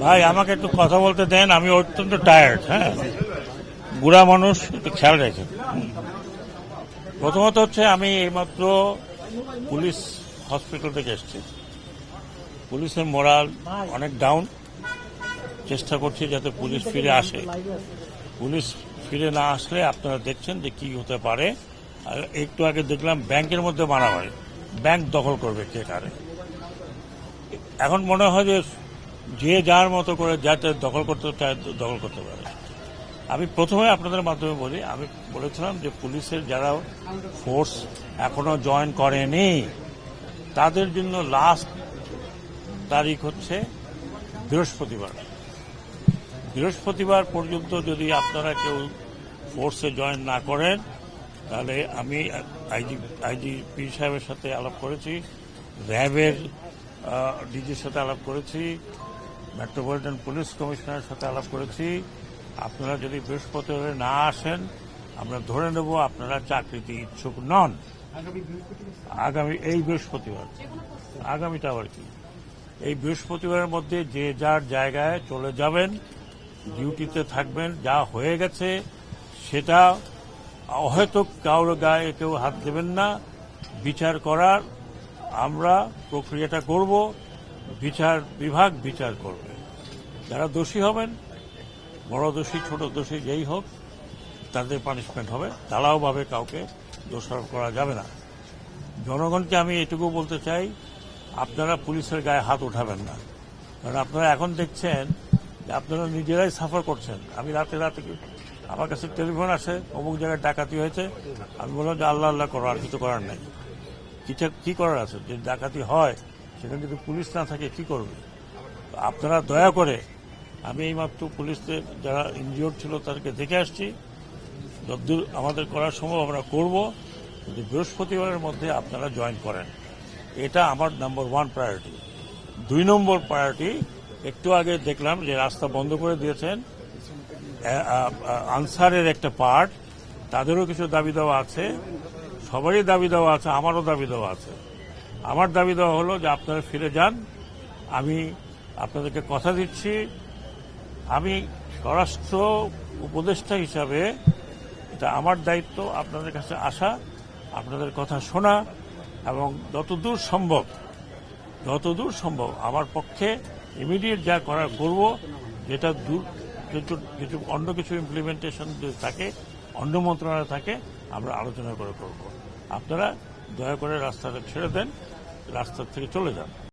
ভাই আমাকে একটু কথা বলতে দেন, আমি অত্যন্ত টায়ার্ড। হ্যাঁ, বুড়া মানুষ, একটু খেয়াল রেখেন। প্রথমত হচ্ছে আমি এইমাত্র পুলিশ হসপিটাল থেকে এসেছি। পুলিশের মোরাল অনেক ডাউন। চেষ্টা করছি যাতে পুলিশ ফিরে আসে। পুলিশ ফিরে না আসলে আপনারা দেখছেন যে কি হতে পারে। আর একটু আগে দেখলাম ব্যাংকের মধ্যে মারামারি, ব্যাংক দখল করবে কে কারে। এখন মনে হয় যে যার মতো করে যাতে দখল করতে চায় দখল করতে পারে। আমি প্রথমে আপনাদের মাধ্যমে বলি, আমি বলেছিলাম যে পুলিশের যারা ফোর্স এখনো জয়েন করেনি তাদের জন্য লাস্ট তারিখ হচ্ছে বৃহস্পতিবার। বৃহস্পতিবার পর্যন্ত যদি আপনারা কেউ ফোর্সে জয়েন না করেন তাহলে আমি আইজিপি সাহেবের সাথে আলাপ করেছি, র্যাবের ডিজির সাথে আলাপ করেছি, মেট্রোপলিটন পুলিশ কমিশনারের সাথে আলাপ করেছি। আপনারা যদি বৃহস্পতিবার না আসেন আমরা ধরে নেব আপনারা চাকরিতে ইচ্ছুক নন। আগামী এই বৃহস্পতিবার, আগামীটা আবার কি, এই বৃহস্পতিবারের মধ্যে যে যার জায়গায় চলে যাবেন, ডিউটিতে থাকবেন। যা হয়ে গেছে সেটা অহেতুক কারোর গায়ে কেউ হাত দেবেন না। বিচার করার আমরা প্রক্রিয়াটা করব, বিচার বিভাগ বিচার করবে। যারা দোষী হবেন, বড় দোষী ছোট দোষী যেই হোক, তাদের পানিশমেন্ট হবে। ঢালাওভাবে কাউকে দোষারোপ করা যাবে না। জনগণকে আমি এটুকু বলতে চাই, আপনারা পুলিশের গায়ে হাত উঠাবেন না। কারণ আপনারা এখন দেখছেন যে আপনারা নিজেরাই সাফার করছেন। আমি রাতে আমার কাছে টেলিফোন আসে, অমুক জায়গায় ডাকাতি হয়েছে। আমি বললাম যে আল্লাহ আল্লাহ করো, আর কিছু করার নাই। কি করার আছে? যে ডাকাতি হয় সেখানে যদি পুলিশ না থাকে কি করবে? আপনারা দয়া করে, আমি এইমাত্র পুলিশদের যারা ইনজিওর্ড ছিল তাদেরকে দেখে আসছি। যতদূর আমাদের করার সম্ভব আমরা করব, কিন্তু বৃহস্পতিবারের মধ্যে আপনারা জয়েন করেন। এটা আমার নাম্বার 1 প্রায়োরিটি। 2 নম্বর প্রায়োরিটি, একটু আগে দেখলাম যে রাস্তা বন্ধ করে দিয়েছেন আনসারের একটা পার্ট, তাদেরও কিছু দাবি দেওয়া আছে। সবারই দাবি দেওয়া আছে, আমারও দাবি দেওয়া আছে। আমার দাবি দেওয়া হলো যে আপনারা ফিরে যান। আমি আপনাদেরকে কথা দিচ্ছি, আমি স্বরাষ্ট্র উপদেষ্টা হিসাবে এটা আমার দায়িত্ব আপনাদের কাছে আসা, আপনাদের কথা শোনা এবং যতদূর সম্ভব আমার পক্ষে ইমিডিয়েট যা করার করব। যেটা অন্য কিছু ইমপ্লিমেন্টেশন যদি থাকে, অন্য মন্ত্রণালয় থাকে, আমরা আলোচনা করে করব। আপনারা দয়া করে রাস্তাটা ছেড়ে দেন, রাস্তা থেকে চলে যান।